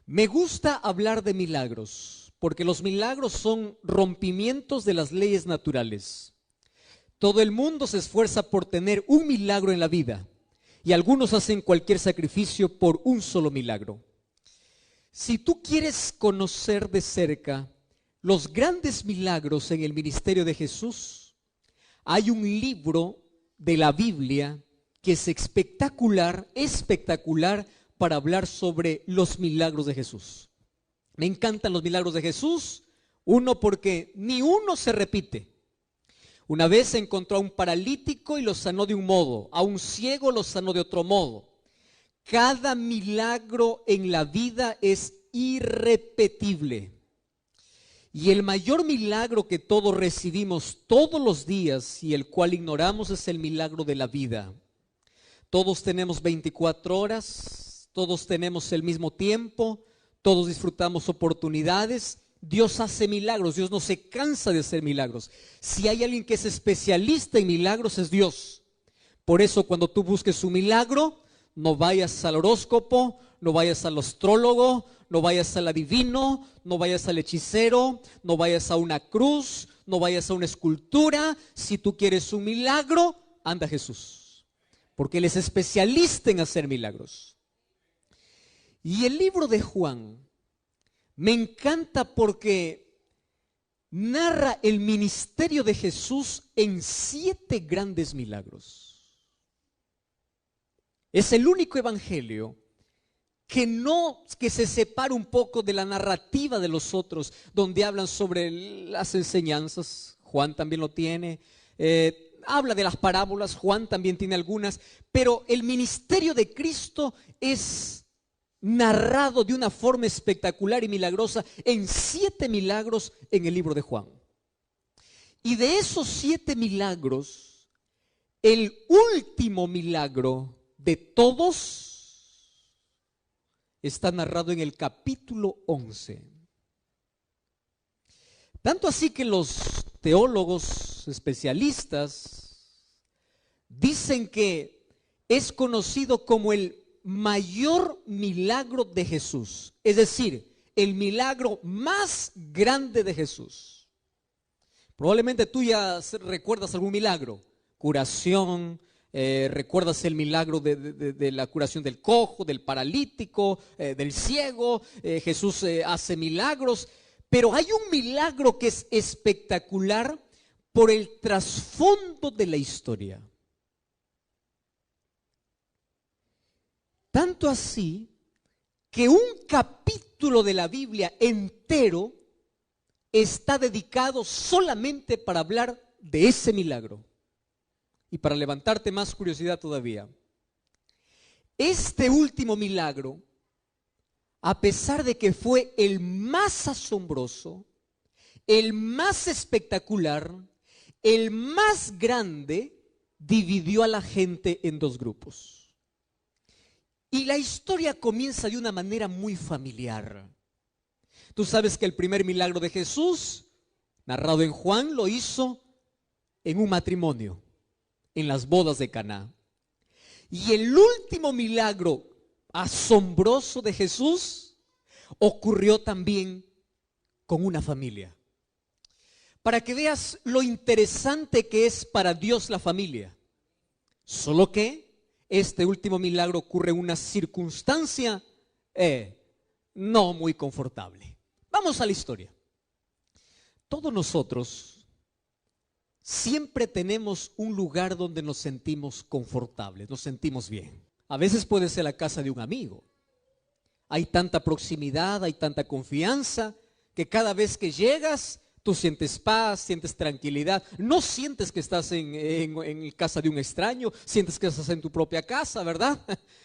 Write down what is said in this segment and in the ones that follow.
Me gusta hablar de milagros, porque los milagros son rompimientos de las leyes naturales. Todo el mundo se esfuerza por tener un milagro en la vida, y algunos hacen cualquier sacrificio por un solo milagro. Si tú quieres conocer de cerca los grandes milagros en el ministerio de Jesús, hay un libro de la Biblia que es espectacular para hablar sobre los milagros de Jesús. Me encantan los milagros de Jesús, uno porque ni uno se repite. Una vez se encontró a un paralítico y lo sanó de un modo, a un ciego lo sanó de otro modo. Cada milagro en la vida es irrepetible. Y el mayor milagro que todos recibimos todos los días y el cual ignoramos es el milagro de la vida. Todos tenemos 24 horas, todos tenemos el mismo tiempo, todos disfrutamos oportunidades. Dios hace milagros, Dios no se cansa de hacer milagros. Si hay alguien que es especialista en milagros es Dios. Por eso cuando tú busques un milagro, no vayas al horóscopo, no vayas al astrólogo, no vayas al adivino, no vayas al hechicero, no vayas a una cruz, no vayas a una escultura. Si tú quieres un milagro, anda a Jesús, porque Él es especialista en hacer milagros. Y el libro de Juan me encanta porque narra el ministerio de Jesús en 7 grandes milagros. Es el único evangelio que se separa un poco de la narrativa de los otros, donde hablan sobre las enseñanzas. Juan también lo tiene. Habla de las parábolas, Juan también tiene algunas, pero el ministerio de Cristo es narrado de una forma espectacular y milagrosa en 7 milagros en el libro de Juan. Y de esos 7 milagros, el último milagro de todos está narrado en el capítulo 11. Tanto así que los teólogos especialistas dicen que es conocido como el mayor milagro de Jesús, es decir, el milagro más grande de Jesús. Probablemente tú ya recuerdas algún milagro, curación, recuerdas el milagro de la curación del cojo, del paralítico, del ciego. Jesús hace milagros, pero hay un milagro que es espectacular por el trasfondo de la historia. Tanto así que un capítulo de la Biblia entero está dedicado solamente para hablar de ese milagro. Y para levantarte más curiosidad todavía, este último milagro, a pesar de que fue el más asombroso, el más espectacular, el más grande, dividió a la gente en 2 grupos. Y la historia comienza de una manera muy familiar. Tú sabes que el primer milagro de Jesús, narrado en Juan, lo hizo en un matrimonio, en las bodas de Caná. Y el último milagro asombroso de Jesús ocurrió también con una familia. Para que veas lo interesante que es para Dios la familia. Solo que este último milagro ocurre en una circunstancia no muy confortable. Vamos a la historia. Todos nosotros siempre tenemos un lugar donde nos sentimos confortables, nos sentimos bien. A veces puede ser la casa de un amigo. Hay tanta proximidad, hay tanta confianza, que cada vez que llegas, tú sientes paz, sientes tranquilidad. No sientes que estás en casa de un extraño, sientes que estás en tu propia casa, ¿verdad?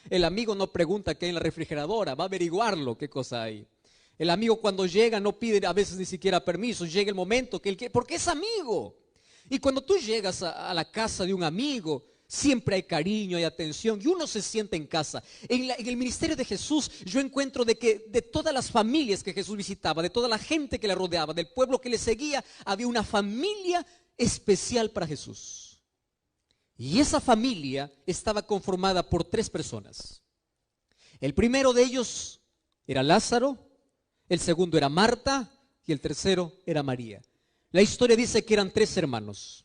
El amigo no pregunta qué hay en la refrigeradora, va a averiguarlo qué cosa hay. El amigo cuando llega no pide a veces ni siquiera permiso, llega el momento que él quiere, porque es amigo. Y cuando tú llegas a la casa de un amigo, siempre hay cariño, hay atención y uno se siente en casa. En el ministerio de Jesús yo encuentro de que de todas las familias que Jesús visitaba, de toda la gente que le rodeaba, del pueblo que le seguía, había una familia especial para Jesús. Y esa familia estaba conformada por 3 personas. El primero de ellos era Lázaro, el segundo era Marta y el tercero era María. La historia dice que eran 3 hermanos.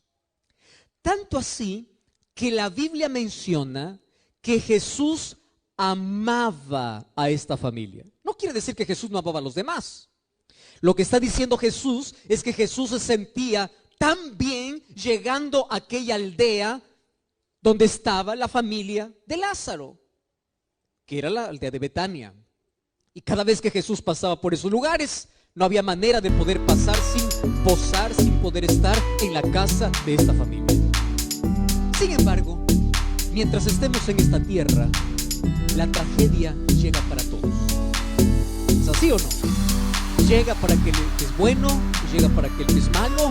Tanto así que la Biblia menciona que Jesús amaba a esta familia. No quiere decir que Jesús no amaba a los demás. Lo que está diciendo Jesús es que Jesús se sentía tan bien llegando a aquella aldea donde estaba la familia de Lázaro, que era la aldea de Betania. Y cada vez que Jesús pasaba por esos lugares, no había manera de poder pasar sin posar, sin poder estar en la casa de esta familia. Sin embargo, mientras estemos en esta tierra, la tragedia llega para todos. ¿Es así o no? Llega para aquel que es bueno, llega para aquel que es malo,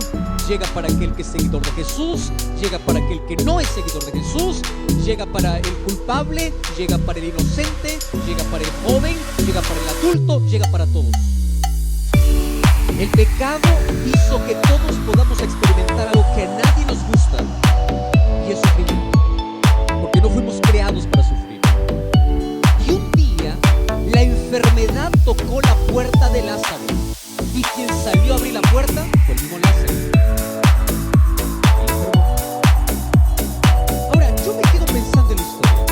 llega para aquel que es seguidor de Jesús, llega para aquel que no es seguidor de Jesús, llega para el culpable, llega para el inocente, llega para el joven, llega para el adulto, llega para todos. El pecado hizo que todos podamos experimentar algo que a nadie nos gusta, y es sufrimiento, porque no fuimos creados para sufrir. Y un día la enfermedad tocó la puerta de Lázaro, y quien salió a abrir la puerta fue el mismo Lázaro. Ahora, yo me quedo pensando en la historia.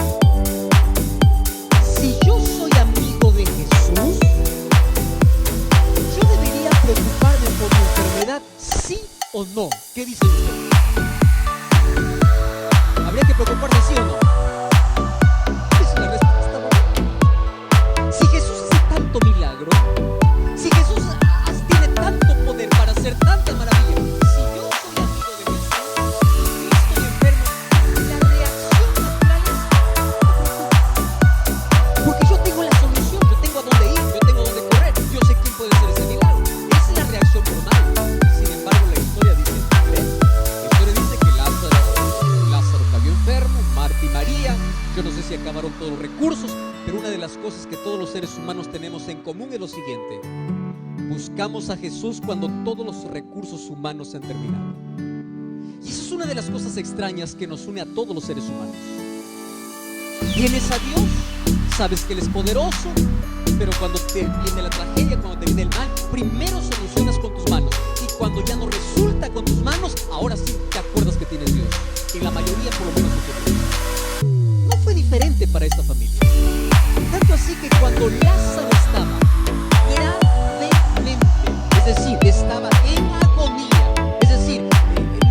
Si yo soy amigo de Jesús, yo debería preocuparme por mi enfermedad, ¿sí o no? ¿Qué dice usted? ¿Habría que preocuparse sí o no? Esa es la respuesta, ¿no? Si Jesús hace tanto milagro, si Jesús tiene tanto poder para hacer tantas maravillas, si yo soy amigo de Jesús y estoy enfermo, la reacción natural es porque yo tengo la solución, yo tengo a dónde ir, yo tengo a dónde correr, yo sé quién puede hacer ese milagro. Esa es la reacción normal. Sin embargo, la historia dice, ¿ves? La historia dice que Lázaro cayó enfermo, Marta y María, yo no sé si acabaron todos los recursos, pero una de las cosas que todos los seres humanos tenemos en común es lo siguiente: buscamos a Jesús cuando todos los recursos humanos se han terminado. Y eso es una de las cosas extrañas que nos une a todos los seres humanos. Tienes a Dios, sabes que Él es poderoso, pero cuando te viene la tragedia, cuando te viene el mal, primero solucionas con tus manos. Y cuando ya no resulta con tus manos, ahora sí te acuerdas que tienes Dios. En la mayoría, por lo menos, no fue diferente para esta familia. Tanto así que cuando Lázaro estaba gravemente, es decir, estaba en agonía, es decir,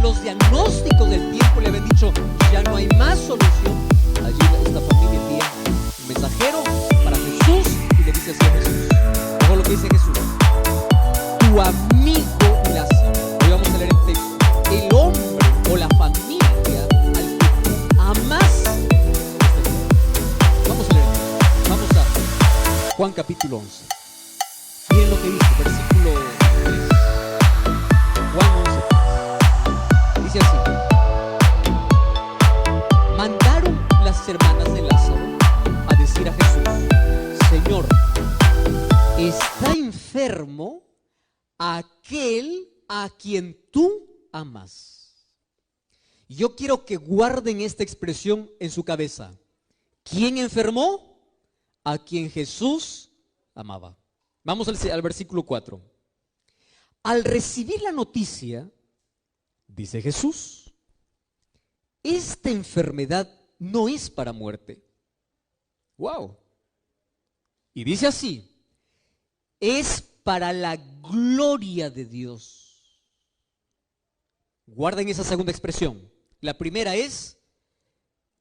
los diagnósticos del tiempo le habían dicho, ya no hay más solución, allí esta familia envía un mensajero para Jesús y le dice así a Jesús. Ojo lo que dice Jesús: tu amigo Lázaro. Hoy vamos a leer el texto. El hombre o la familia al que tú amas. Vamos a leer el texto. Vamos a Juan capítulo 11. Miren lo que dice, versículo 3. Juan 11:3. Dice así: mandaron las hermanas de Lázaro a decir a Jesús: Señor, está enfermo aquel a quien tú amas. Y yo quiero que guarden esta expresión en su cabeza. ¿Quién enfermó? A quien Jesús amaba. Vamos al versículo 4. Al recibir la noticia, dice Jesús, esta enfermedad no es para muerte. Wow. Y dice así: es para la gloria de Dios. Guarden esa segunda expresión. La primera es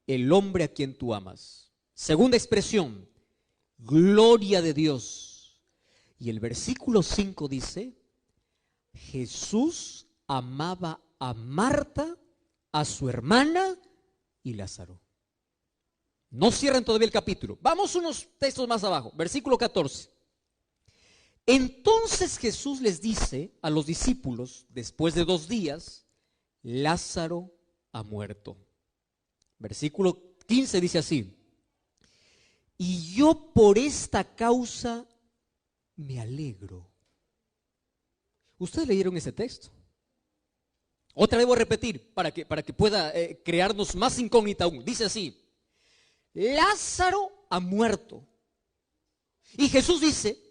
el hombre a quien tú amas. Segunda expresión, gloria de Dios. Y el versículo 5 dice: Jesús amaba a Marta, a su hermana y Lázaro. No cierren todavía el capítulo. Vamos unos textos más abajo. Versículo 14. Entonces Jesús les dice a los discípulos, después de 2 días, Lázaro ha muerto. Versículo 15 dice así: y yo por esta causa me alegro. ¿Ustedes leyeron ese texto? Otra vez voy a repetir para que pueda crearnos más incógnita aún. Dice así: Lázaro ha muerto. Y Jesús dice,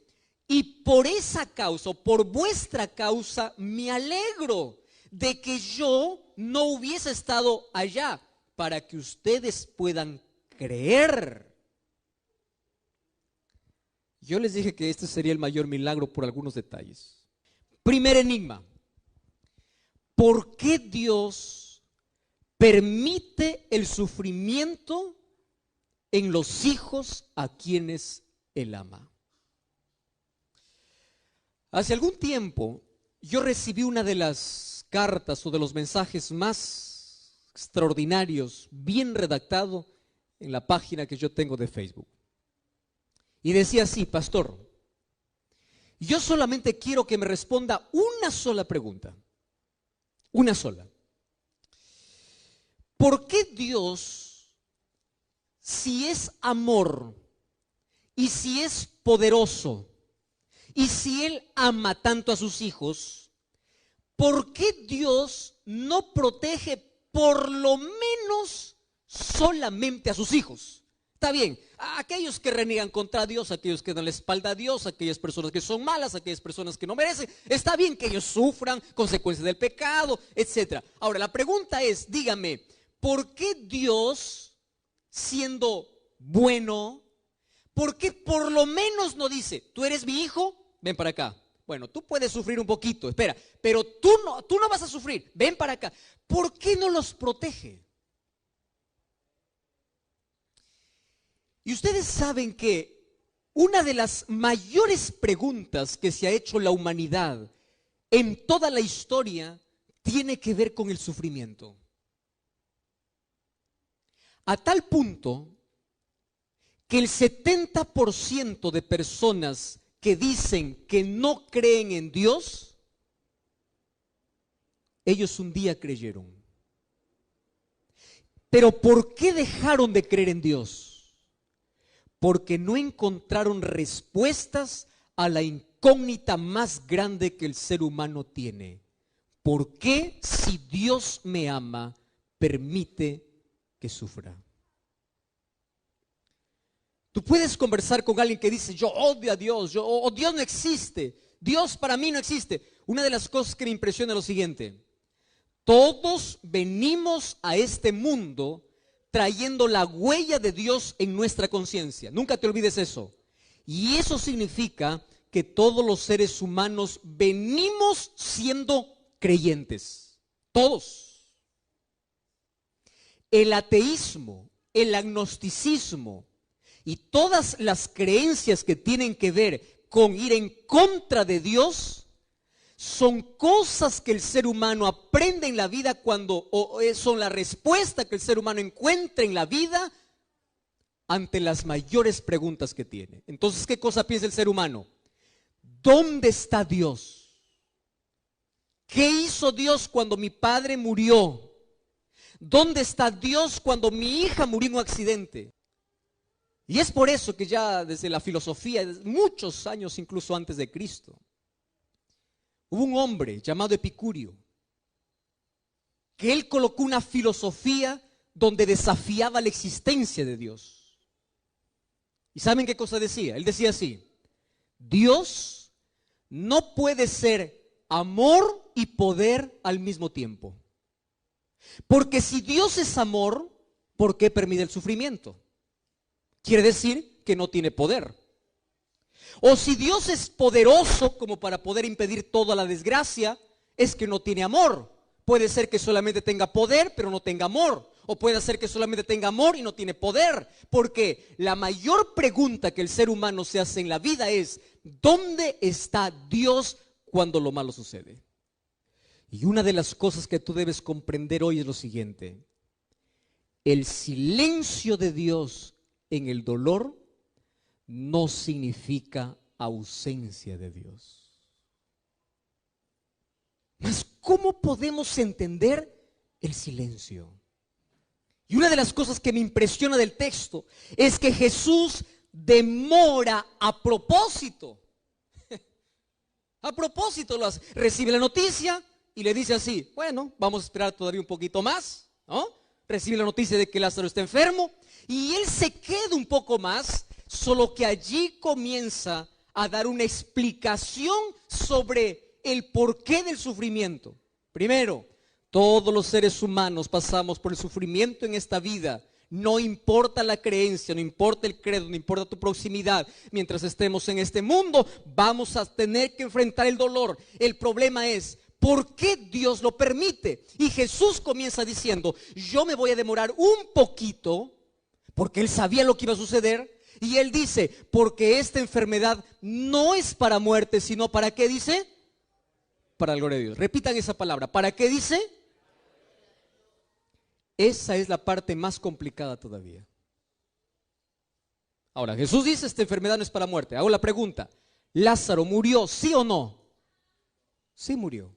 y por esa causa, por vuestra causa, me alegro de que yo no hubiese estado allá, para que ustedes puedan creer. Yo les dije que este sería el mayor milagro por algunos detalles. Primer enigma: ¿por qué Dios permite el sufrimiento en los hijos a quienes Él ama? Hace algún tiempo yo recibí una de las cartas o de los mensajes más extraordinarios, bien redactado, en la página que yo tengo de Facebook. Y decía así: pastor, yo solamente quiero que me responda una sola pregunta. Una sola. ¿Por qué Dios, si es amor y si es poderoso y si Él ama tanto a sus hijos, por qué Dios no protege por lo menos solamente a sus hijos? Está bien, a aquellos que reniegan contra Dios, aquellos que dan la espalda a Dios, aquellas personas que son malas, aquellas personas que no merecen, está bien que ellos sufran consecuencias del pecado, etc. Ahora, la pregunta es, dígame, ¿por qué Dios, siendo bueno, por qué por lo menos no dice, tú eres mi hijo, ven para acá? Bueno, tú puedes sufrir un poquito, espera, pero tú no vas a sufrir, ven para acá. ¿Por qué no los protege? Y ustedes saben que una de las mayores preguntas que se ha hecho la humanidad en toda la historia tiene que ver con el sufrimiento. A tal punto que el 70% de personas que dicen que no creen en Dios, ellos un día creyeron. Pero ¿por qué dejaron de creer en Dios? Porque no encontraron respuestas a la incógnita más grande que el ser humano tiene. ¿Por qué, si Dios me ama, permite que sufra? Tú puedes conversar con alguien que dice, yo odio a Dios, Dios no existe, Dios para mí no existe. Una de las cosas que me impresiona es lo siguiente: todos venimos a este mundo trayendo la huella de Dios en nuestra conciencia. Nunca te olvides eso. Y eso significa que todos los seres humanos venimos siendo creyentes. Todos. El ateísmo, el agnosticismo y todas las creencias que tienen que ver con ir en contra de Dios son cosas que el ser humano aprende en la vida son la respuesta que el ser humano encuentra en la vida ante las mayores preguntas que tiene. Entonces, ¿qué cosa piensa el ser humano? ¿Dónde está Dios? ¿Qué hizo Dios cuando mi padre murió? ¿Dónde está Dios cuando mi hija murió en un accidente? Y es por eso que ya desde la filosofía, muchos años incluso antes de Cristo, hubo un hombre llamado Epicurio, que él colocó una filosofía donde desafiaba la existencia de Dios. ¿Y saben qué cosa decía? Él decía así: Dios no puede ser amor y poder al mismo tiempo. Porque si Dios es amor, ¿por qué permite el sufrimiento? Quiere decir que no tiene poder. O si Dios es poderoso como para poder impedir toda la desgracia, es que no tiene amor. Puede ser que solamente tenga poder, pero no tenga amor. O puede ser que solamente tenga amor y no tiene poder. Porque la mayor pregunta que el ser humano se hace en la vida es: ¿dónde está Dios cuando lo malo sucede? Y una de las cosas que tú debes comprender hoy es lo siguiente: el silencio de Dios en el dolor no significa ausencia de Dios. Mas, ¿cómo podemos entender el silencio? Y una de las cosas que me impresiona del texto es que Jesús demora a propósito. A propósito lo hace. Recibe la noticia y le dice así: bueno, vamos a esperar todavía un poquito más, ¿no? Recibe la noticia de que Lázaro está enfermo y él se queda un poco más solo que allí comienza a dar una explicación sobre el porqué del sufrimiento. Primero, todos los seres humanos pasamos por el sufrimiento en esta vida. No importa la creencia, no importa el credo, no importa tu proximidad. Mientras estemos en este mundo, vamos a tener que enfrentar el dolor. El problema es, ¿por qué Dios lo permite? Y Jesús comienza diciendo, yo me voy a demorar un poquito, porque Él sabía lo que iba a suceder. Y Él dice, porque esta enfermedad no es para muerte, sino ¿para qué dice? Para la gloria de Dios. Repitan esa palabra. ¿Para qué dice? Esa es la parte más complicada todavía. Ahora, Jesús dice, esta enfermedad no es para muerte. Hago la pregunta, ¿Lázaro murió, sí o no? Sí murió.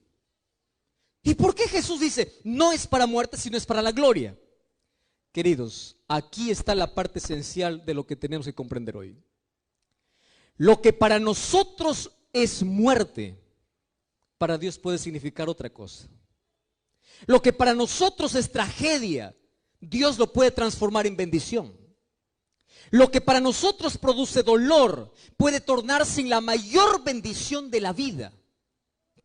¿Y por qué Jesús dice, no es para muerte, sino es para la gloria? Queridos, aquí está la parte esencial de lo que tenemos que comprender hoy. Lo que para nosotros es muerte, para Dios puede significar otra cosa. Lo que para nosotros es tragedia, Dios lo puede transformar en bendición. Lo que para nosotros produce dolor puede tornarse en la mayor bendición de la vida.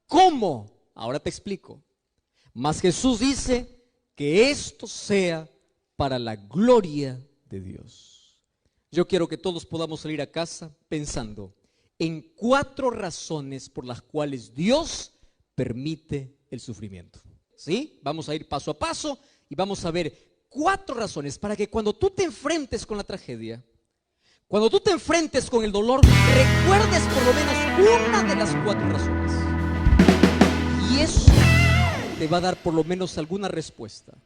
¿Cómo? Ahora te explico. Mas Jesús dice que esto sea para la gloria de Dios. Yo quiero que todos podamos salir a casa pensando en 4 razones por las cuales Dios permite el sufrimiento. ¿Sí? Vamos a ir paso a paso y vamos a ver 4 razones para que cuando tú te enfrentes con la tragedia, cuando tú te enfrentes con el dolor, recuerdes por lo menos una de las 4 razones. Y eso te va a dar por lo menos alguna respuesta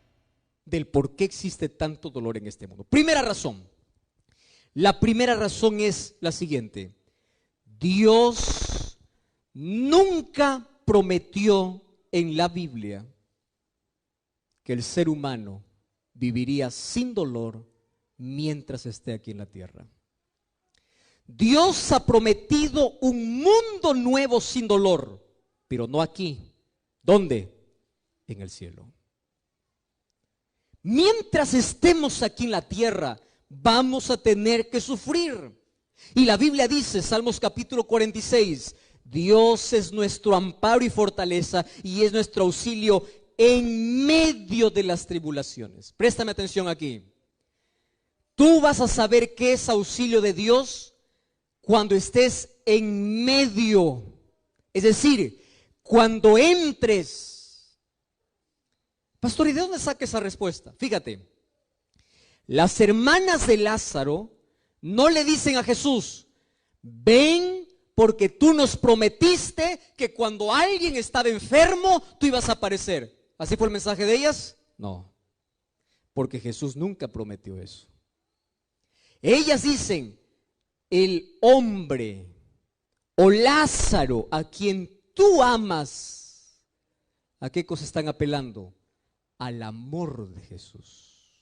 del por qué existe tanto dolor en este mundo. Primera razón. La primera razón es la siguiente. Dios nunca prometió en la Biblia que el ser humano viviría sin dolor mientras esté aquí en la tierra. Dios ha prometido un mundo nuevo sin dolor, pero no aquí. ¿Dónde? En el cielo. Mientras estemos aquí en la tierra, vamos a tener que sufrir. Y la Biblia dice, Salmos capítulo 46, Dios es nuestro amparo y fortaleza y es nuestro auxilio en medio de las tribulaciones. Préstame atención aquí. Tú vas a saber qué es auxilio de Dios cuando estés en medio. Es decir, cuando entres. Pastor, ¿y de dónde saca esa respuesta? Fíjate, las hermanas de Lázaro no le dicen a Jesús, ven porque tú nos prometiste que cuando alguien estaba enfermo, tú ibas a aparecer. ¿Así fue el mensaje de ellas? No, porque Jesús nunca prometió eso. Ellas dicen, el hombre o Lázaro a quien tú amas, ¿a qué cosa están apelando? Al amor de Jesús,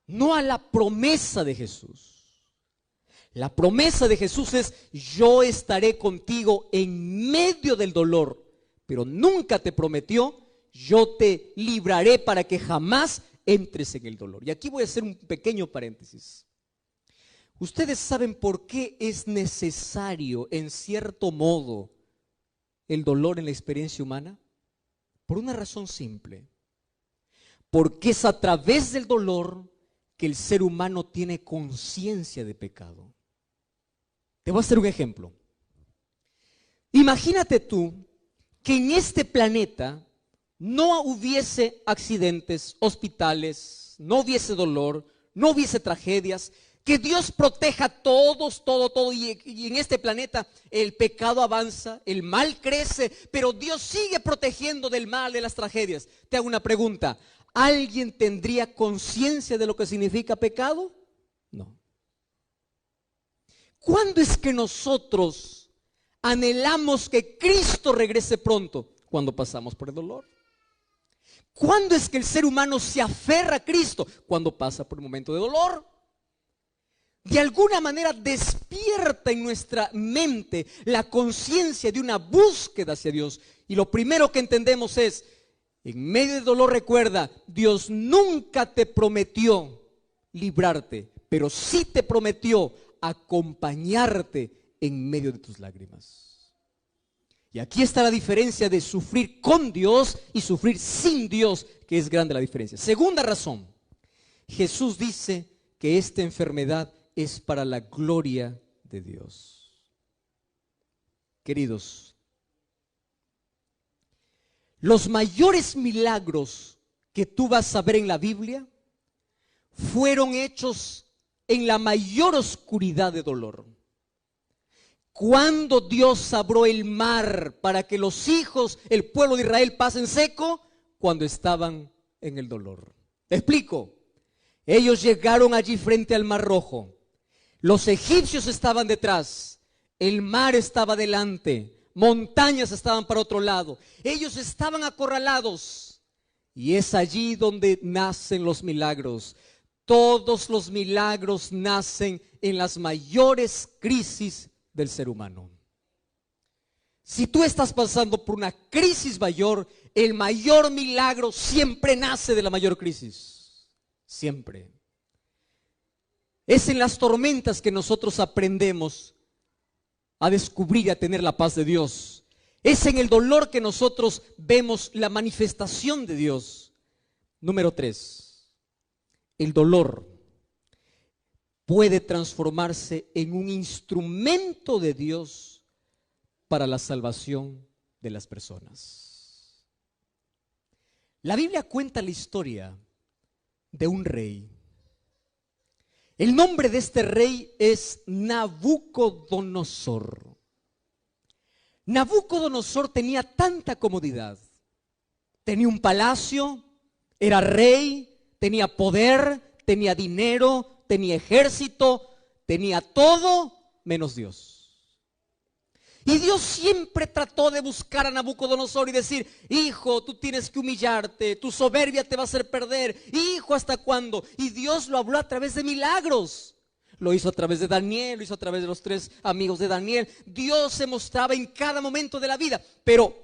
no a la promesa de Jesús. La promesa de Jesús es, yo estaré contigo en medio del dolor, pero nunca te prometió, yo te libraré para que jamás entres en el dolor. Y aquí voy a hacer un pequeño paréntesis. ¿Ustedes saben por qué es necesario, en cierto modo, el dolor en la experiencia humana? Por una razón simple. Porque es a través del dolor que el ser humano tiene conciencia de pecado. Te voy a hacer un ejemplo. Imagínate tú que en este planeta no hubiese accidentes, hospitales, no hubiese dolor, no hubiese tragedias, que Dios proteja a todos, todo, y en este planeta el pecado avanza, el mal crece, pero Dios sigue protegiendo del mal, de las tragedias. Te hago una pregunta, ¿alguien tendría conciencia de lo que significa pecado? No. ¿Cuándo es que nosotros anhelamos que Cristo regrese pronto? Cuando pasamos por el dolor. ¿Cuándo es que el ser humano se aferra a Cristo? Cuando pasa por un momento de dolor. De alguna manera despierta en nuestra mente la conciencia de una búsqueda hacia Dios. Y lo primero que entendemos es, en medio del dolor recuerda, Dios nunca te prometió librarte, pero sí te prometió acompañarte en medio de tus lágrimas. Y aquí está la diferencia de sufrir con Dios y sufrir sin Dios, que es grande la diferencia. Segunda razón, Jesús dice que esta enfermedad es para la gloria de Dios. Queridos, los mayores milagros que tú vas a ver en la Biblia fueron hechos en la mayor oscuridad de dolor. Cuando Dios abrió el mar para que los hijos, el pueblo de Israel, pasen seco, cuando estaban en el dolor. Te explico. Ellos llegaron allí frente al Mar Rojo. Los egipcios estaban detrás. El mar estaba delante. Montañas estaban para otro lado. Ellos estaban acorralados. Y es allí donde nacen los milagros. Todos los milagros nacen en las mayores crisis del ser humano. Si tú estás pasando por una crisis mayor, el mayor milagro siempre nace de la mayor crisis. Siempre. Es en las tormentas que nosotros aprendemos a descubrir y a tener la paz de Dios. Es en el dolor que nosotros vemos la manifestación de Dios. Número 3. El dolor puede transformarse en un instrumento de Dios para la salvación de las personas. La Biblia cuenta la historia de un rey. El nombre de este rey es Nabucodonosor. Nabucodonosor tenía tanta comodidad. Tenía un palacio, era rey, tenía poder, tenía dinero, tenía ejército, tenía todo menos Dios. Y Dios siempre trató de buscar a Nabucodonosor y decir: hijo, tú tienes que humillarte, tu soberbia te va a hacer perder. Hijo, ¿hasta cuándo? Y Dios lo habló a través de milagros. Lo hizo a través de Daniel, lo hizo a través de los 3 amigos de Daniel. Dios se mostraba en cada momento de la vida. Pero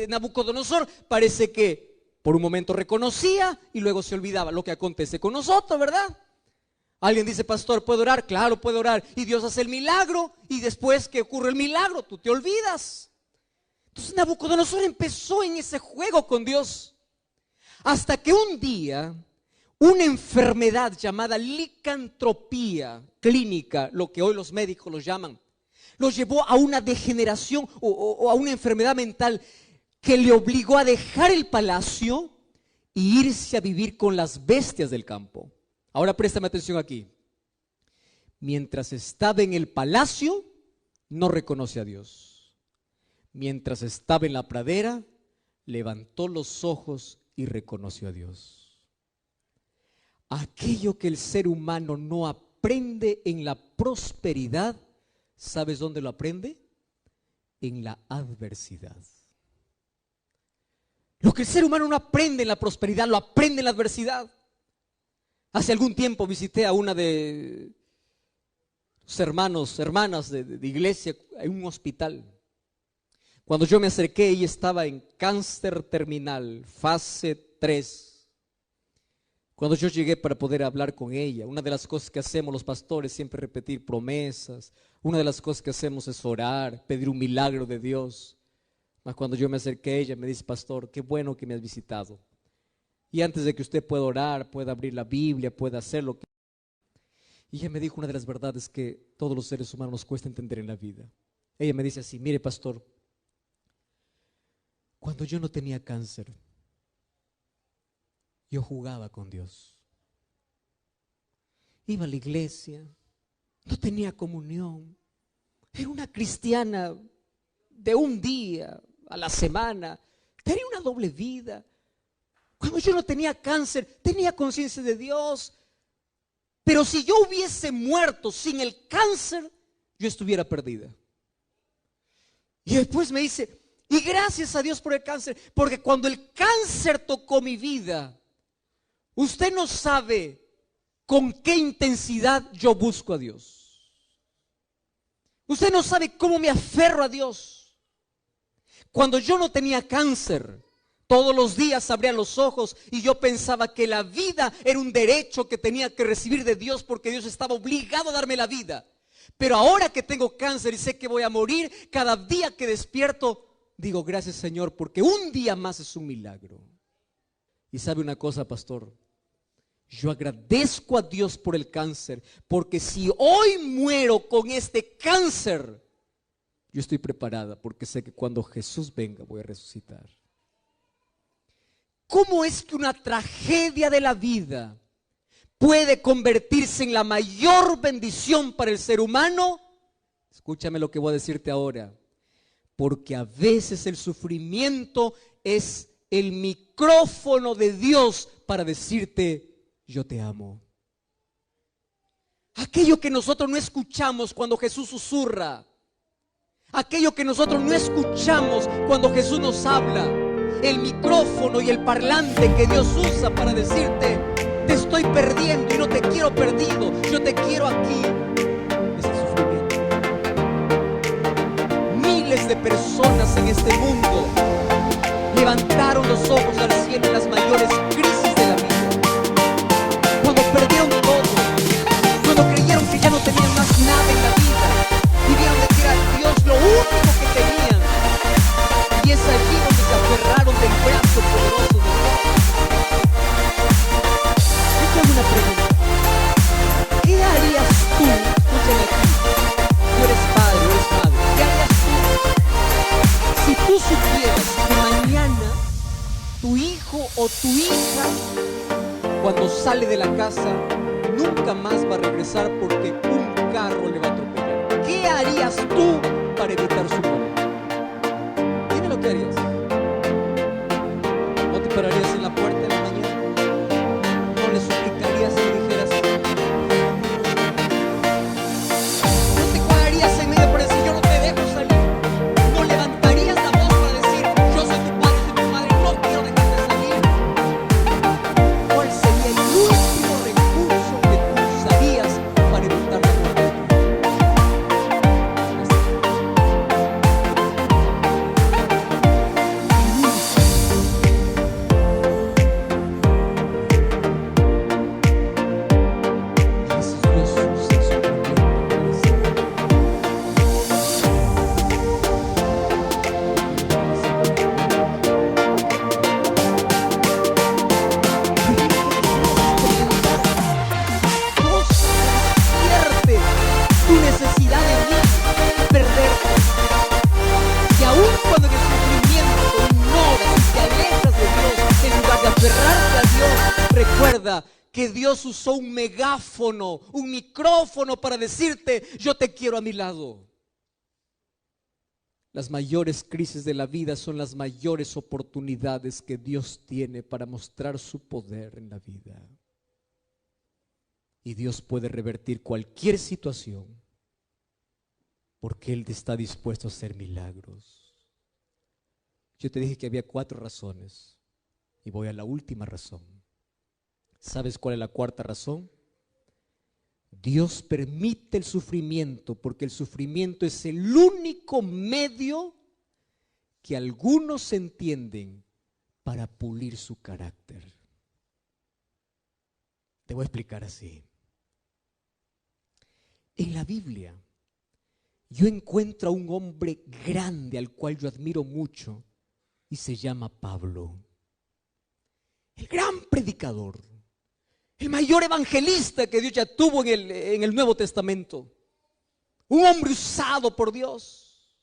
Nabucodonosor parece que por un momento reconocía y luego se olvidaba. Lo que acontece con nosotros, ¿verdad? Alguien dice: pastor, ¿puedo orar? Claro, puedo orar. Y Dios hace el milagro, y después que ocurre el milagro, tú te olvidas. Entonces Nabucodonosor empezó en ese juego con Dios. Hasta que un día, una enfermedad llamada licantropía clínica, lo que hoy los médicos lo llaman, lo llevó a una degeneración o a una enfermedad mental que le obligó a dejar el palacio e irse a vivir con las bestias del campo. Ahora préstame atención aquí. Mientras estaba en el palacio, no reconoce a Dios. Mientras estaba en la pradera, levantó los ojos y reconoció a Dios. Aquello que el ser humano no aprende en la prosperidad, ¿sabes dónde lo aprende? En la adversidad. Lo que el ser humano no aprende en la prosperidad, lo aprende en la adversidad. Hace algún tiempo visité a una de sus hermanas de iglesia en un hospital. Cuando yo me acerqué, ella estaba en cáncer terminal, fase 3. Cuando yo llegué para poder hablar con ella, una de las cosas que hacemos los pastores es siempre repetir promesas. Una de las cosas que hacemos es orar, pedir un milagro de Dios. Mas cuando yo me acerqué a ella, me dice: pastor, qué bueno que me has visitado. Y antes de que usted pueda orar, pueda abrir la Biblia, pueda hacer lo que... Y ella me dijo una de las verdades que todos los seres humanos nos cuesta entender en la vida. Ella me dice así: mire, pastor, cuando yo no tenía cáncer, yo jugaba con Dios. Iba a la iglesia, no tenía comunión. Era una cristiana de un día a la semana. Tenía una doble vida. Cuando yo no tenía cáncer, tenía conciencia de Dios. Pero si yo hubiese muerto sin el cáncer, yo estuviera perdida. Y después me dice: y gracias a Dios por el cáncer, porque cuando el cáncer tocó mi vida, usted no sabe con qué intensidad yo busco a Dios. Usted no sabe cómo me aferro a Dios. Cuando yo no tenía cáncer, Todos los días abría los ojos y yo pensaba que la vida era un derecho que tenía que recibir de Dios porque Dios estaba obligado a darme la vida. Pero ahora que tengo cáncer y sé que voy a morir, cada día que despierto, digo gracias Señor porque un día más es un milagro. Y sabe una cosa, pastor, yo agradezco a Dios por el cáncer, porque si hoy muero con este cáncer, yo estoy preparada porque sé que cuando Jesús venga voy a resucitar. ¿Cómo es que una tragedia de la vida puede convertirse en la mayor bendición para el ser humano? Escúchame lo que voy a decirte ahora. Porque a veces el sufrimiento es el micrófono de Dios para decirte, yo te amo. Aquello que nosotros no escuchamos cuando Jesús susurra. Aquello que nosotros no escuchamos cuando Jesús nos habla. El micrófono y el parlante que Dios usa para decirte, te estoy perdiendo y no te quiero perdido, yo te quiero aquí. Es el sufrimiento. Miles de personas en este mundo levantaron los ojos al cielo en las mayores crisis de la vida. Cuando perdieron todo, cuando creyeron que ya no tenían más nada en la vida y vieron que era Dios lo único que tenían. Y es allí donde se aferraron del brazo poderoso de Dios. Yo te hago una pregunta. ¿Qué harías tú? Escúchame aquí. Tú eres padre, eres madre. ¿Qué harías tú si tú supieras que mañana tu hijo o tu hija, cuando sale de la casa, nunca más va a regresar porque un carro le va a atropellar? ¿Qué harías tú para evitar su muerte? ¿Qué harías? ¿No te pararías en la puerta en la mañana? ¿No le suplicarías y le dijeras? ¿No te cuadrarías en medio para decir yo no te dejo salir? ¿No levantarías la voz para decir yo soy tu padre, soy tu madre, no quiero dejarte salir? ¿Cuál sería el último recurso que tú usarías para evitar la muerte? Que Dios usó un megáfono, un micrófono para decirte, yo te quiero a mi lado. Las mayores crisis de la vida son las mayores oportunidades que Dios tiene para mostrar su poder en la vida. Y Dios puede revertir cualquier situación porque Él está dispuesto a hacer milagros. Yo te dije que había 4 razones y voy a la última razón. ¿Sabes cuál es la 4ª razón? Dios permite el sufrimiento porque el sufrimiento es el único medio que algunos entienden para pulir su carácter. Te voy a explicar así. En la Biblia yo encuentro a un hombre grande al cual yo admiro mucho y se llama Pablo. El gran predicador. El mayor evangelista que Dios ya tuvo en el Nuevo Testamento. Un hombre usado por Dios.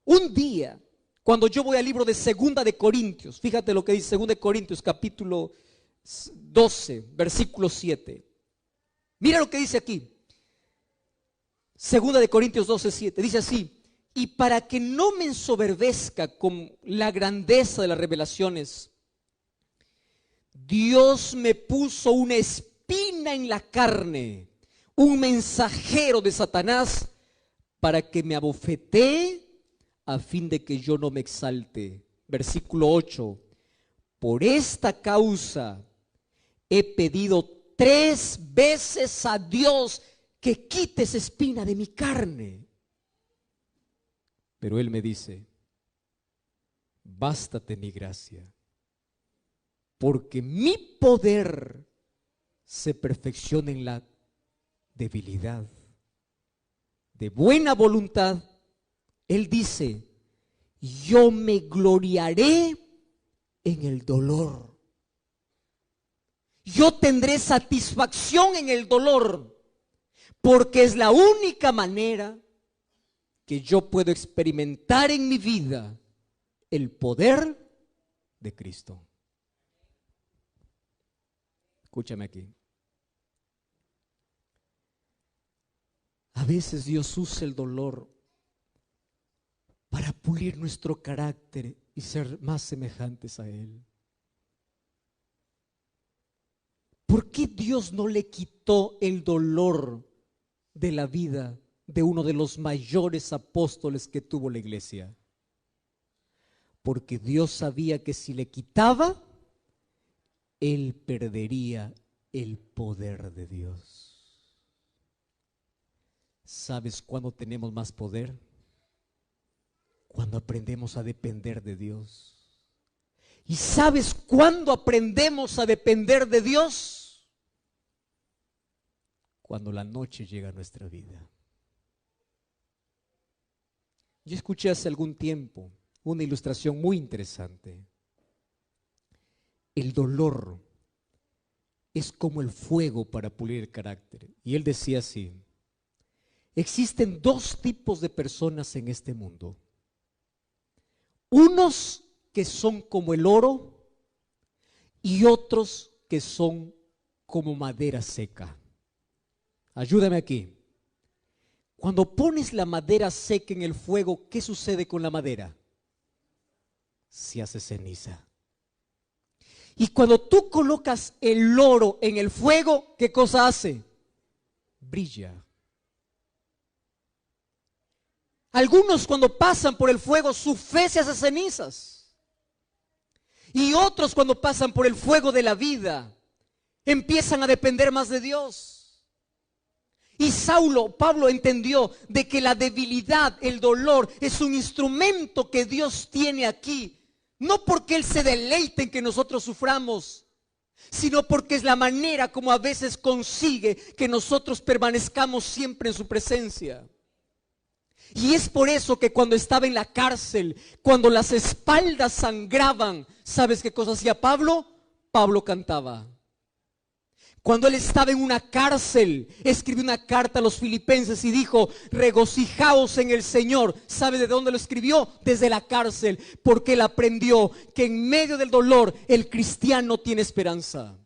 Un día, cuando yo voy al libro de 2 de Corintios, fíjate lo que dice 2 de Corintios capítulo 12, versículo 7. Mira lo que dice aquí. 2 de Corintios 12, 7. Dice así: y para que no me ensoberbezca con la grandeza de las revelaciones, Dios me puso una espina en la carne, un mensajero de Satanás, para que me abofetee a fin de que yo no me exalte. Versículo 8. Por esta causa he pedido 3 veces a Dios que quite esa espina de mi carne. Pero Él me dice: bástate mi gracia, porque mi poder se perfecciona en la debilidad. De buena voluntad, Él dice, yo me gloriaré en el dolor. Yo tendré satisfacción en el dolor, porque es la única manera que yo puedo experimentar en mi vida el poder de Cristo. Escúchame aquí. A veces Dios usa el dolor para pulir nuestro carácter y ser más semejantes a Él. ¿Por qué Dios no le quitó el dolor de la vida de uno de los mayores apóstoles que tuvo la iglesia? Porque Dios sabía que si le quitaba, Él perdería el poder de Dios. ¿Sabes cuándo tenemos más poder? Cuando aprendemos a depender de Dios. ¿Y sabes cuándo aprendemos a depender de Dios? Cuando la noche llega a nuestra vida. Yo escuché hace algún tiempo una ilustración muy interesante. El dolor es como el fuego para pulir el carácter. Y él decía así: existen dos tipos de personas en este mundo. Unos que son como el oro y otros que son como madera seca. Ayúdame aquí. Cuando pones la madera seca en el fuego, ¿qué sucede con la madera? Se hace ceniza. Y cuando tú colocas el oro en el fuego, ¿qué cosa hace? Brilla. Algunos cuando pasan por el fuego, su fe se hace cenizas. Y otros cuando pasan por el fuego de la vida, empiezan a depender más de Dios. Y Pablo entendió de que la debilidad, el dolor, es un instrumento que Dios tiene aquí. No porque Él se deleite en que nosotros suframos, sino porque es la manera como a veces consigue que nosotros permanezcamos siempre en su presencia. Y es por eso que cuando estaba en la cárcel, cuando las espaldas sangraban, ¿sabes qué cosa hacía Pablo? Pablo cantaba. Cuando él estaba en una cárcel, escribió una carta a los filipenses y dijo: regocijaos en el Señor. ¿Sabe de dónde lo escribió? Desde la cárcel, porque él aprendió que en medio del dolor el cristiano tiene esperanza.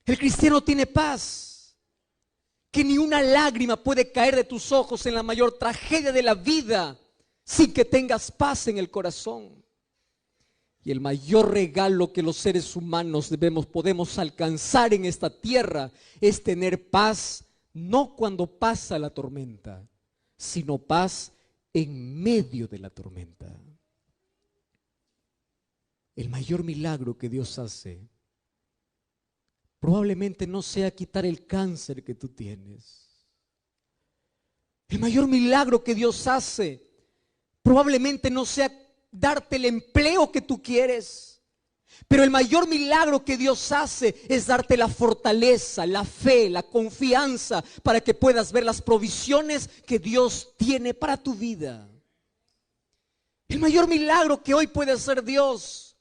El cristiano tiene paz. Que ni una lágrima puede caer de tus ojos en la mayor tragedia de la vida sin que tengas paz en el corazón. Y el mayor regalo que los seres humanos podemos alcanzar en esta tierra es tener paz, no cuando pasa la tormenta, sino paz en medio de la tormenta. El mayor milagro que Dios hace probablemente no sea quitar el cáncer que tú tienes. El mayor milagro que Dios hace probablemente no sea darte el empleo que tú quieres. Pero el mayor milagro que Dios hace es darte la fortaleza, la fe, la confianza para que puedas ver las provisiones que Dios tiene para tu vida. El mayor milagro que hoy puede hacer Dios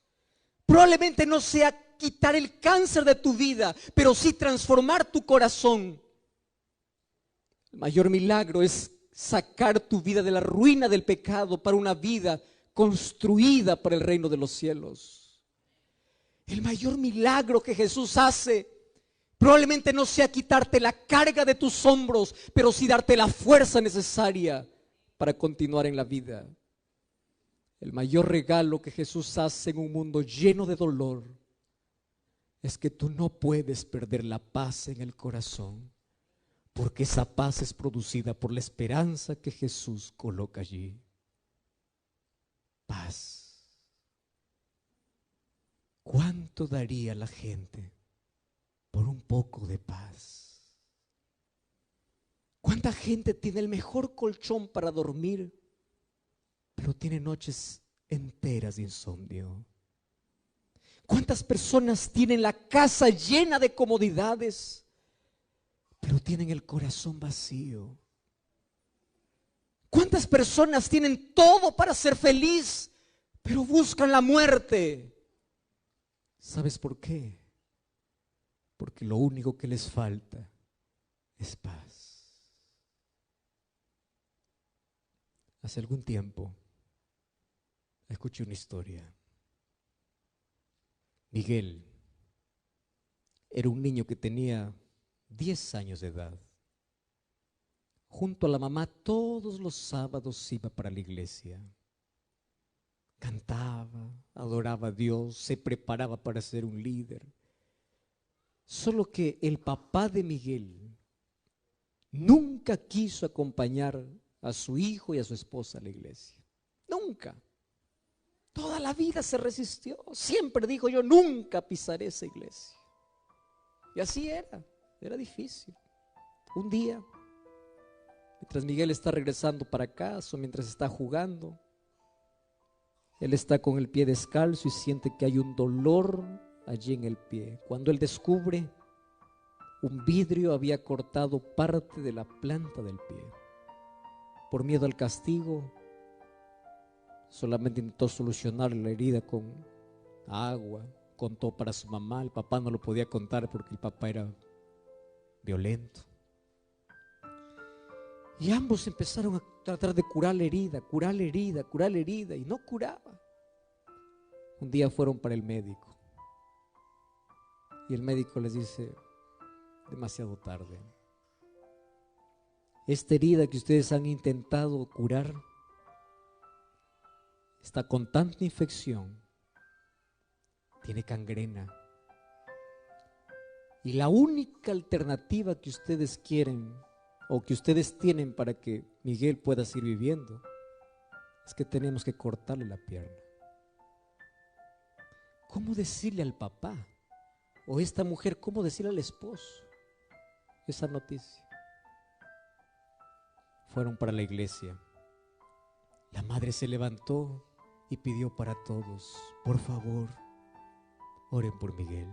probablemente no sea quitar el cáncer de tu vida, pero sí transformar tu corazón. El mayor milagro es sacar tu vida de la ruina del pecado para una vida construida para el reino de los cielos. El mayor milagro que Jesús hace probablemente no sea quitarte la carga de tus hombros, pero sí darte la fuerza necesaria para continuar en la vida. El mayor regalo que Jesús hace en un mundo lleno de dolor es que tú no puedes perder la paz en el corazón, porque esa paz es producida por la esperanza que Jesús coloca allí. Paz. ¿Cuánto daría la gente por un poco de paz? ¿Cuánta gente tiene el mejor colchón para dormir, pero tiene noches enteras de insomnio? ¿Cuántas personas tienen la casa llena de comodidades, pero tienen el corazón vacío? ¿Cuántas personas tienen todo para ser feliz, pero buscan la muerte? ¿Sabes por qué? Porque lo único que les falta es paz. Hace algún tiempo escuché una historia. Miguel era un niño que tenía 10 años de edad. Junto a la mamá todos los sábados iba para la iglesia. Cantaba, adoraba a Dios, se preparaba para ser un líder. Solo que el papá de Miguel nunca quiso acompañar a su hijo y a su esposa a la iglesia. Nunca. Toda la vida se resistió. Siempre dijo: yo nunca pisaré esa iglesia. Y así era difícil. Un día, mientras Miguel está regresando para casa, mientras está jugando, él está con el pie descalzo y siente que hay un dolor allí en el pie. Cuando él descubre, un vidrio había cortado parte de la planta del pie. Por miedo al castigo, solamente intentó solucionar la herida con agua, contó para su mamá. El papá no lo podía contar porque el papá era violento. Y ambos empezaron a tratar de curar la herida, y no curaba. Un día fueron para el médico y el médico les dice: demasiado tarde. Esta herida que ustedes han intentado curar está con tanta infección, tiene gangrena. Y la única alternativa que ustedes quieren o que ustedes tienen para que Miguel pueda seguir viviendo es que tenemos que cortarle la pierna. ¿Cómo decirle al papá? O esta mujer, ¿cómo decirle al esposo esa noticia? Fueron para la iglesia. La madre se levantó y pidió para todos: por favor, oren por Miguel.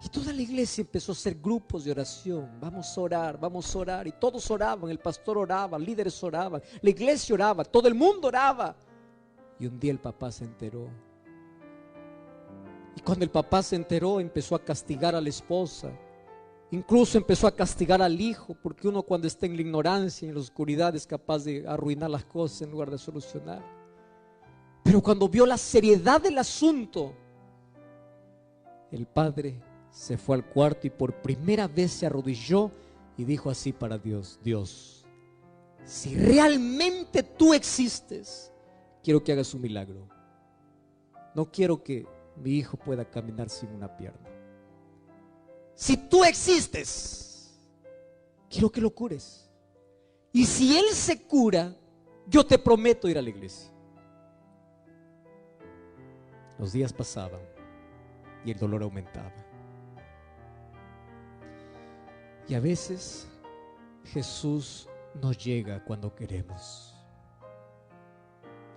Y toda la iglesia empezó a hacer grupos de oración. Vamos a orar. Y todos oraban, el pastor oraba, líderes oraban, la iglesia oraba, todo el mundo oraba. Y un día el papá se enteró. Y cuando el papá se enteró, empezó a castigar a la esposa. Incluso empezó a castigar al hijo, porque uno cuando está en la ignorancia, en la oscuridad, es capaz de arruinar las cosas en lugar de solucionar. Pero cuando vio la seriedad del asunto, el padre se fue al cuarto y por primera vez se arrodilló y dijo así para Dios: Dios, si realmente tú existes, quiero que hagas un milagro. No quiero que mi hijo pueda caminar sin una pierna. Si tú existes, quiero que lo cures. Y si él se cura, yo te prometo ir a la iglesia. Los días pasaban y el dolor aumentaba. Y a veces Jesús nos llega cuando queremos.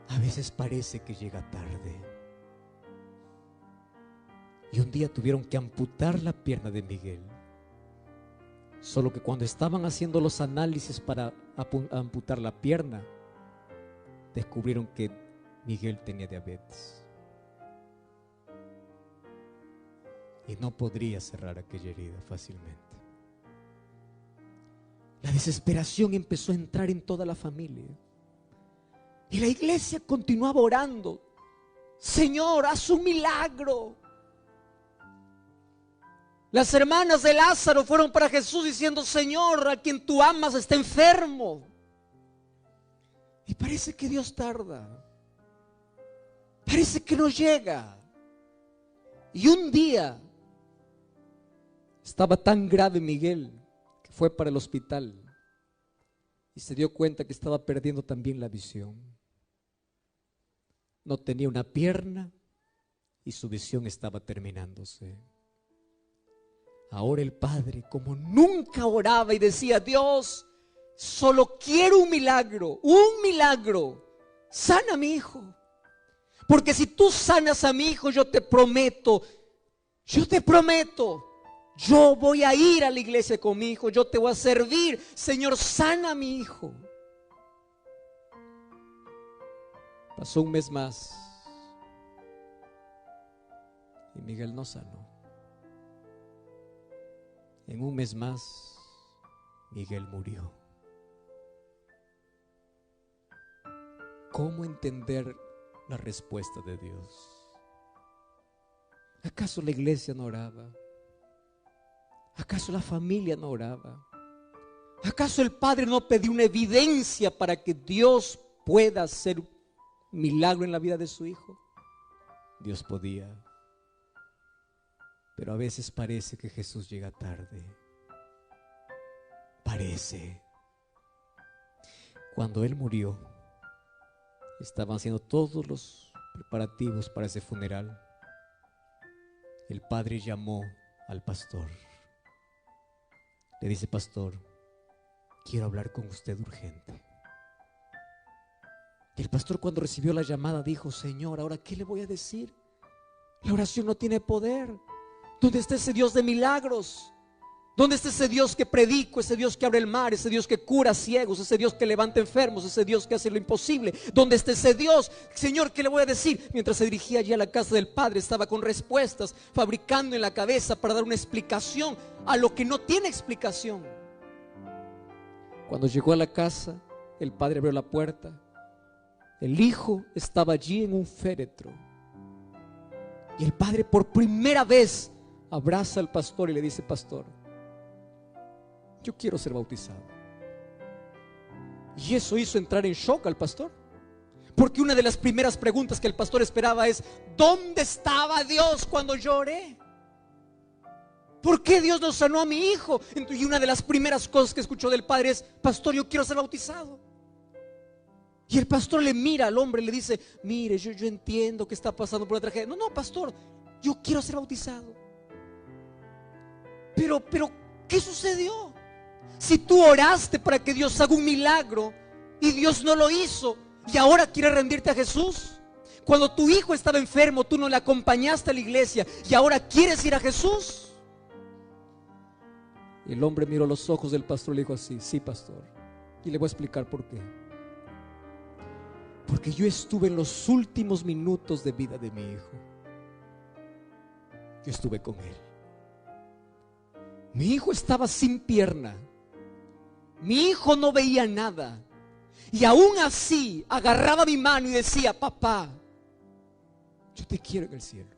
A veces parece que llega tarde. Y un día tuvieron que amputar la pierna de Miguel. Solo que cuando estaban haciendo los análisis para amputar la pierna, descubrieron que Miguel tenía diabetes. Y no podría cerrar aquella herida fácilmente. La desesperación empezó a entrar en toda la familia. Y la iglesia continuaba orando: Señor, haz un milagro. Las hermanas de Lázaro fueron para Jesús diciendo: Señor, a quien tú amas está enfermo. Y parece que Dios tarda. Parece que no llega. Y un día estaba tan grave Miguel que fue para el hospital y se dio cuenta que estaba perdiendo también la visión. No tenía una pierna y su visión estaba terminándose. Ahora el padre, como nunca oraba y decía: Dios, solo quiero un milagro, sana a mi hijo. Porque si tú sanas a mi hijo, yo te prometo, yo voy a ir a la iglesia con mi hijo, yo te voy a servir. Señor, sana a mi hijo. Pasó un mes más y Miguel no sanó. En un mes más, Miguel murió. ¿Cómo entender la respuesta de Dios? ¿Acaso la iglesia no oraba? ¿Acaso la familia no oraba? ¿Acaso el padre no pidió una evidencia para que Dios pueda hacer un milagro en la vida de su hijo? Dios podía, pero a veces parece que Jesús llega tarde. Parece. Cuando Él murió, estaban haciendo todos los preparativos para ese funeral. El padre llamó al pastor. Le dice: pastor, quiero hablar con usted urgente. Y el pastor, cuando recibió la llamada, dijo: Señor, ¿ahora qué le voy a decir? La oración no tiene poder. ¿Dónde está ese Dios de milagros? ¿Dónde está ese Dios que predico, ese Dios que abre el mar, ese Dios que cura ciegos, ese Dios que levanta enfermos, ese Dios que hace lo imposible? ¿Dónde está ese Dios? Señor, ¿qué le voy a decir? Mientras se dirigía allí a la casa del padre, estaba con respuestas, fabricando en la cabeza para dar una explicación a lo que no tiene explicación. Cuando llegó a la casa, el padre abrió la puerta. El hijo estaba allí en un féretro. Y el padre por primera vez abraza al pastor y le dice: pastor, yo quiero ser bautizado. Y eso hizo entrar en shock al pastor, porque una de las primeras preguntas que el pastor esperaba es: ¿dónde estaba Dios cuando yo oré? ¿Por qué Dios no sanó a mi hijo? Y una de las primeras cosas que escuchó del padre es: pastor, yo quiero ser bautizado. Y el pastor le mira al hombre y le dice: mire, yo entiendo que está pasando por una tragedia. No, pastor, yo quiero ser bautizado. Pero ¿qué sucedió? Si tú oraste para que Dios haga un milagro y Dios no lo hizo, y ahora quieres rendirte a Jesús. Cuando tu hijo estaba enfermo, tú no le acompañaste a la iglesia y ahora quieres ir a Jesús. Y el hombre miró los ojos del pastor y le dijo así: sí, pastor. Y le voy a explicar por qué. Porque yo estuve en los últimos minutos de vida de mi hijo. Yo estuve con él. Mi hijo estaba sin pierna. Mi hijo no veía nada. Y aún así agarraba mi mano y decía: papá, yo te quiero en el cielo.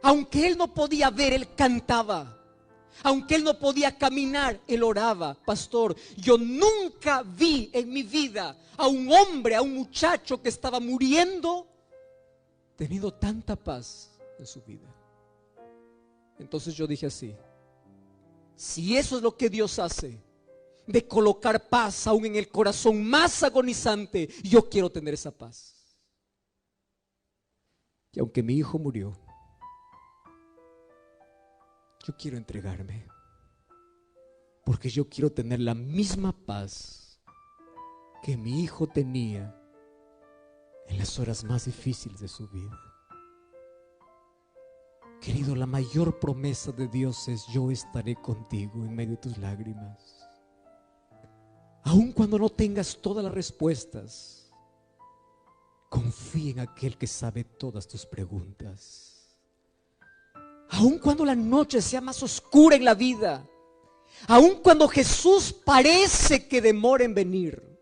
Aunque él no podía ver, él cantaba. Aunque él no podía caminar, él oraba. Pastor, yo nunca vi en mi vida a un hombre, a un muchacho que estaba muriendo, teniendo tanta paz en su vida. Entonces yo dije así: si eso es lo que Dios hace, de colocar paz aún en el corazón más agonizante, yo quiero tener esa paz. Y aunque mi hijo murió, yo quiero entregarme, porque yo quiero tener la misma paz que mi hijo tenía en las horas más difíciles de su vida. Querido, la mayor promesa de Dios es: yo estaré contigo en medio de tus lágrimas. Aun cuando no tengas todas las respuestas, confía en aquel que sabe todas tus preguntas. Aun cuando la noche sea más oscura en la vida, aun cuando Jesús parece que demora en venir,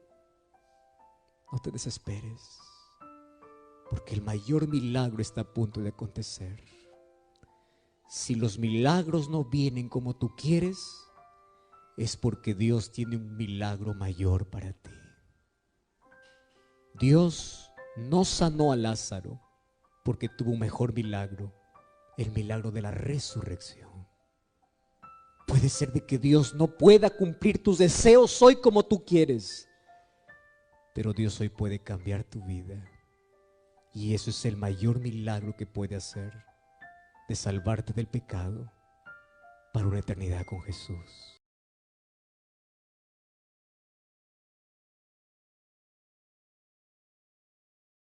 no te desesperes, porque el mayor milagro está a punto de acontecer. Si los milagros no vienen como tú quieres, es porque Dios tiene un milagro mayor para ti. Dios no sanó a Lázaro porque tuvo un mejor milagro, el milagro de la resurrección. Puede ser de que Dios no pueda cumplir tus deseos hoy como tú quieres, pero Dios hoy puede cambiar tu vida, y eso es el mayor milagro que puede hacer, de salvarte del pecado para una eternidad con Jesús.